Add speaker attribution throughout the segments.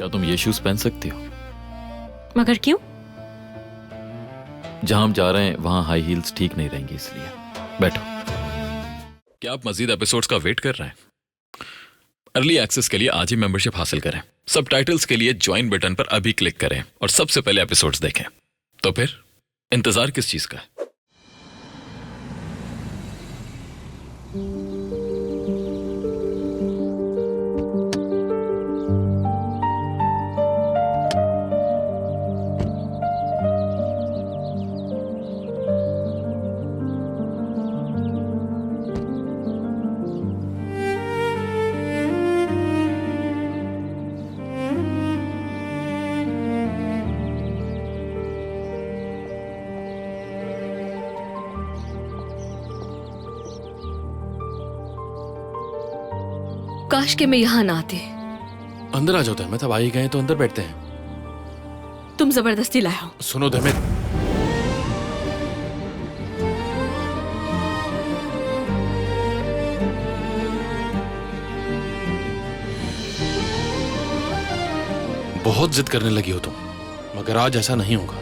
Speaker 1: क्या तुम ये शूज पहन सकती हो?
Speaker 2: मगर क्यों?
Speaker 1: जहां हम जा रहे हैं वहां हाई हील्स ठीक नहीं रहेंगी, इसलिए। बैठो। क्या आप मजीद एपिसोड्स का वेट कर रहे हैं? अर्ली एक्सेस के लिए आज ही मेंबरशिप हासिल करें। सबटाइटल्स के लिए ज्वाइन बटन पर अभी क्लिक करें और सबसे पहले एपिसोड्स देखें। तो फिर इंतजार किस चीज का है?
Speaker 2: काश के मैं यहाँ ना आती।
Speaker 3: अंदर आ जाओ दहमत, अब आ ही गए तो अंदर बैठते हैं।
Speaker 2: तुम जबरदस्ती लाए हो।
Speaker 3: सुनो दहमत, बहुत जिद करने लगी हो तुम, मगर आज ऐसा नहीं होगा।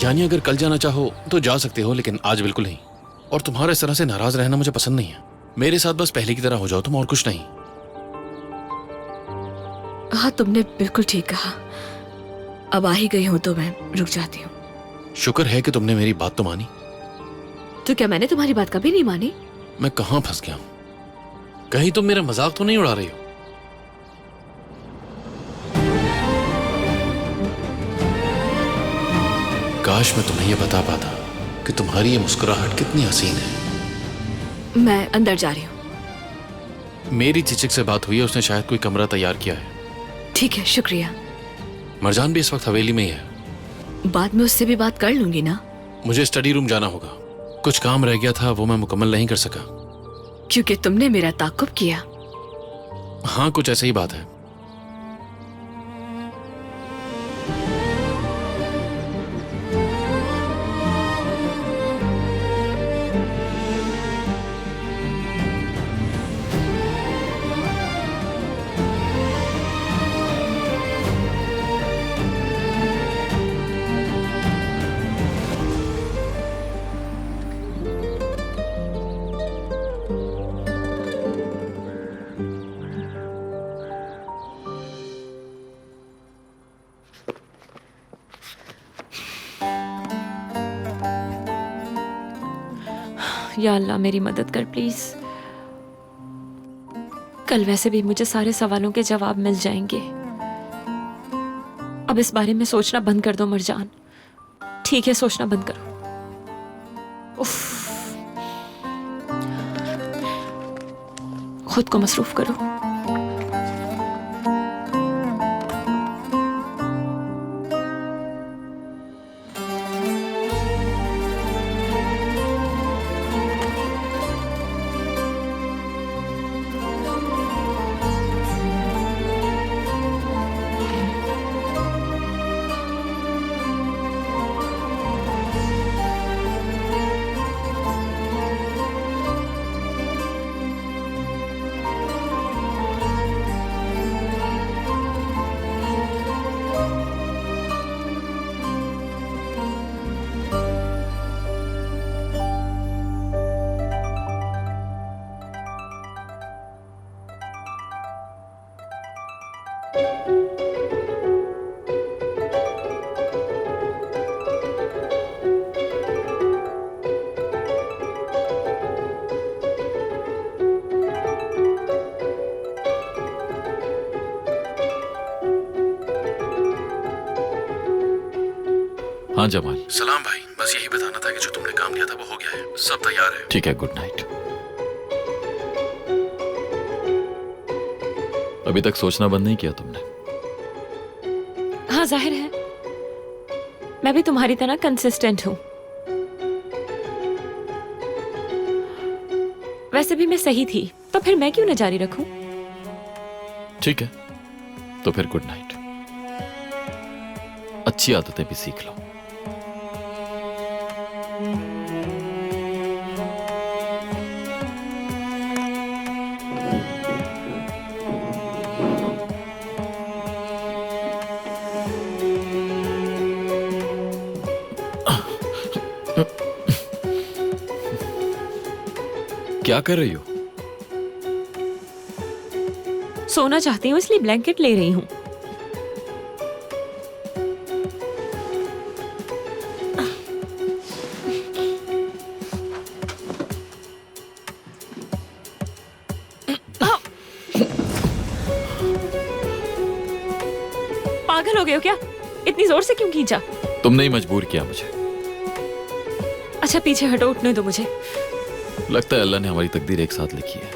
Speaker 3: यानी अगर कल जाना चाहो तो जा सकते हो, लेकिन आज बिल्कुल नहीं। और तुम्हारा इस तरह से नाराज रहना मुझे पसंद नहीं है। मेरे साथ बस पहले की तरह हो जाओ तुम, और कुछ नहीं।
Speaker 2: हाँ, तुमने बिल्कुल ठीक कहा। अब आ ही गई हूं तो मैं रुक जाती हूँ।
Speaker 3: शुक्र है कि तुमने मेरी बात तो मानी।
Speaker 2: तो क्या मैंने तुम्हारी बात कभी नहीं मानी?
Speaker 3: मैं कहां फंस गया हूं? कहीं तुम मेरा मजाक तो नहीं उड़ा रही हो? काश मैं तुम्हें यह बता पाता कि तुम्हारी ये मुस्कुराहट कितनी हसीन है।
Speaker 2: मैं अंदर जा रही हूँ।
Speaker 3: मेरी चिचिक से बात हुई है, उसने शायद कोई कमरा तैयार किया है।
Speaker 2: ठीक है, शुक्रिया।
Speaker 3: मरजान भी इस वक्त हवेली में ही है।
Speaker 2: बाद में उससे भी बात कर लूंगी ना।
Speaker 3: मुझे स्टडी रूम जाना होगा, कुछ काम रह गया था, वो मैं मुकम्मल नहीं कर सका।
Speaker 2: क्योंकि तुमने मेरा ताक़ुब किया।
Speaker 3: हाँ, कुछ ऐसा ही बात है।
Speaker 4: या अल्लाह मेरी मदद कर प्लीज। कल वैसे भी मुझे सारे सवालों के जवाब मिल जाएंगे। अब इस बारे में सोचना बंद कर दो मरजान। ठीक है, सोचना बंद करो। उफ, खुद को मसरूफ करो।
Speaker 1: हाँ जमाल।
Speaker 3: सलाम भाई, बस यही बताना था कि जो तुमने काम लिया था वो हो गया है, सब तैयार है।
Speaker 1: ठीक है, गुड नाइट। अभी तक सोचना बंद नहीं किया तुमने?
Speaker 4: हाँ, जाहिर है मैं भी तुम्हारी तरह कंसिस्टेंट हूं। वैसे भी मैं सही थी, तो फिर मैं क्यों न जारी रखूं?
Speaker 1: ठीक है, तो फिर गुड नाइट। अच्छी आदतें भी सीख लो। क्या कर रही हो?
Speaker 4: सोना चाहती हूँ इसलिए ब्लैंकेट ले रही हूँ। पागल हो गए हो क्या? इतनी जोर से क्यों खींचा?
Speaker 1: तुमने ही मजबूर किया मुझे।
Speaker 4: अच्छा पीछे हटो, उठने दो मुझे।
Speaker 1: लगता है अल्लाह ने हमारी तकदीर एक साथ लिखी है।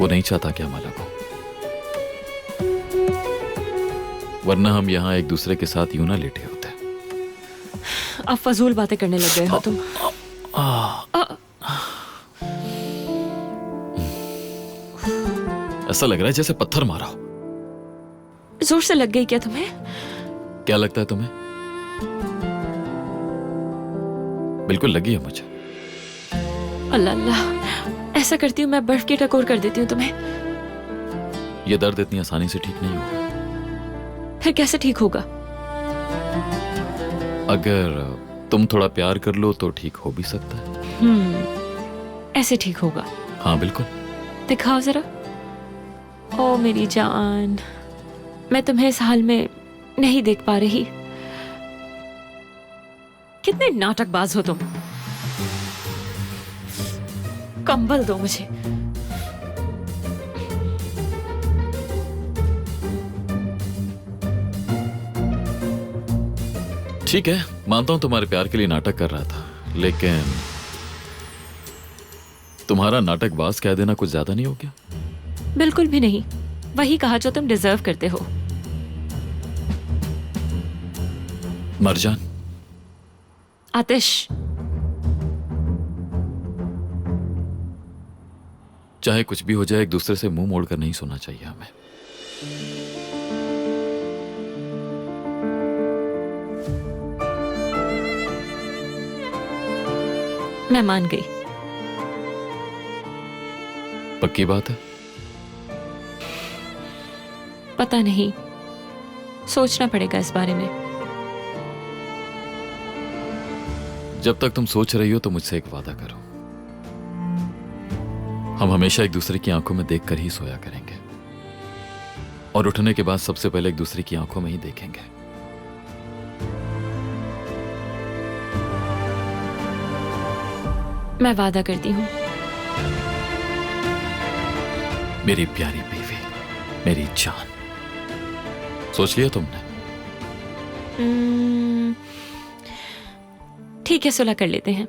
Speaker 1: वो नहीं चाहता कि हम अलग हो, वरना हम यहाँ एक दूसरे के साथ यूं ना लेटे होते।
Speaker 4: अब फजूल बातें करने लग गए हो तुम।
Speaker 1: ऐसा लग रहा है जैसे पत्थर मारा हो।
Speaker 4: जोर से लग गई क्या तुम्हें?
Speaker 1: क्या लगता है तुम्हें? बिल्कुल लगी है मुझे।
Speaker 4: अल्लाह अल्लाह, ऐसा करती हूँ मैं बर्फ की टकोर कर देती हूँ तुम्हें।
Speaker 1: ये दर्द इतनी आसानी से ठीक नहीं होगा।
Speaker 4: फिर कैसे ठीक होगा?
Speaker 1: अगर तुम थोड़ा प्यार कर लो तो ठीक हो भी सकता है।
Speaker 4: ऐसे ठीक होगा?
Speaker 1: हाँ बिल्कुल।
Speaker 4: दिखाओ जरा। ओ मेरी जान, मैं तुम्हें इस हाल में नहीं देख पा रही। कितने नाटकबाज हो तुम। कंबल दो मुझे।
Speaker 1: ठीक है, मानता हूं तुम्हारे प्यार के लिए नाटक कर रहा था, लेकिन तुम्हारा नाटकबाज कह देना कुछ ज्यादा नहीं हो गया?
Speaker 4: बिल्कुल भी नहीं, वही कहा जो तुम डिजर्व करते हो।
Speaker 1: मरजान,
Speaker 4: आतिश,
Speaker 1: चाहे कुछ भी हो जाए एक दूसरे से मुंह मोड़कर नहीं सोना चाहिए हमें।
Speaker 4: मैं मान गई।
Speaker 1: पक्की बात है?
Speaker 4: पता नहीं, सोचना पड़ेगा इस बारे में।
Speaker 1: जब तक तुम सोच रही हो तो मुझसे एक वादा करो। हम हमेशा एक दूसरे की आंखों में देखकर ही सोया करेंगे, और उठने के बाद सबसे पहले एक दूसरे की आंखों में ही देखेंगे।
Speaker 4: मैं वादा करती हूँ।
Speaker 1: मेरी प्यारी बीवी, मेरी जान। सोच लिया तुमने?
Speaker 4: ठीक है, सुलह कर लेते हैं।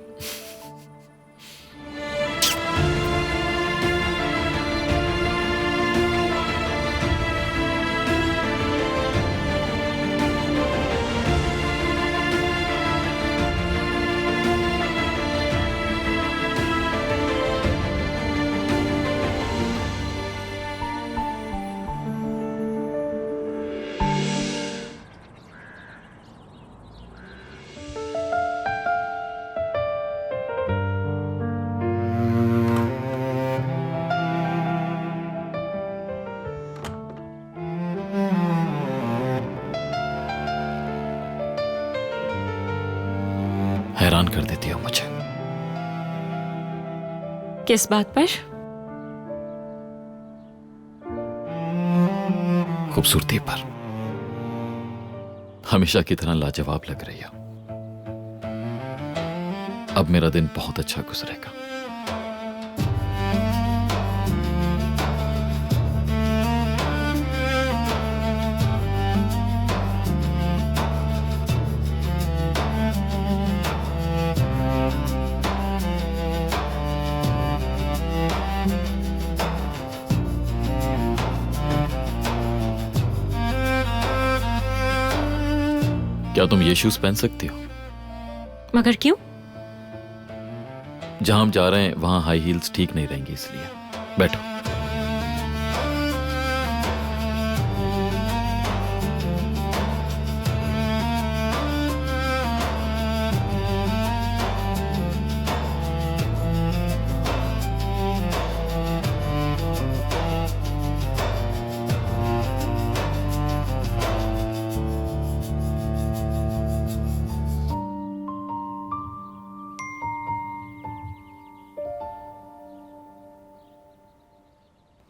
Speaker 1: हैरान कर देती हो मुझे।
Speaker 4: किस बात पर?
Speaker 1: खूबसूरती पर। हमेशा की तरह लाजवाब लग रही हो। अब मेरा दिन बहुत अच्छा गुजरेगा। क्या तुम ये शूज पहन सकती हो?
Speaker 4: मगर क्यों?
Speaker 1: जहां हम जा रहे हैं वहां हाई हील्स ठीक नहीं रहेंगी, इसलिए बैठो।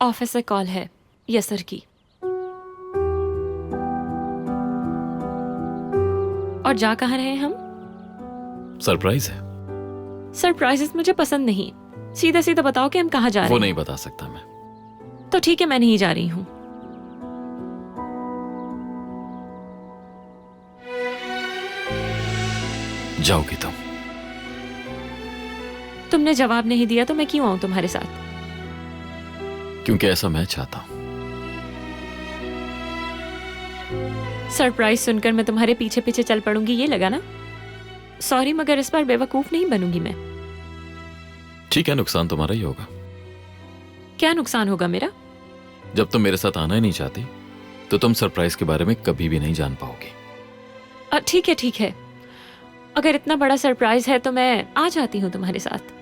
Speaker 4: ऑफिस से कॉल है यसर की। और जा कहाँ रहे हैं हम?
Speaker 1: सरप्राइज है।
Speaker 4: सरप्राइजेस मुझे पसंद नहीं। सीधा सीधा बताओ कि हम कहाँ जा रहे
Speaker 1: वो
Speaker 4: हैं।
Speaker 1: नहीं बता सकता मैं।
Speaker 4: तो ठीक है, मैं नहीं जा रही हूँ।
Speaker 1: जाओगी तुम?
Speaker 4: तुमने जवाब नहीं दिया तो मैं क्यों आऊं तुम्हारे साथ?
Speaker 1: क्योंकि ऐसा मैं चाहता हूं।
Speaker 4: सरप्राइज सुनकर मैं तुम्हारे पीछे पीछे चल पड़ूंगी, ये लगा ना? सॉरी, मगर इस बार बेवकूफ नहीं बनूंगी मैं।
Speaker 1: ठीक है, नुकसान तुम्हारा ही होगा।
Speaker 4: क्या नुकसान होगा मेरा?
Speaker 1: जब तुम मेरे साथ आना ही नहीं चाहती तो तुम सरप्राइज के बारे में कभी भी नहीं जान पाओगी।
Speaker 4: ठीक है ठीक है, अगर इतना बड़ा सरप्राइज है तो मैं आ जाती हूँ तुम्हारे साथ।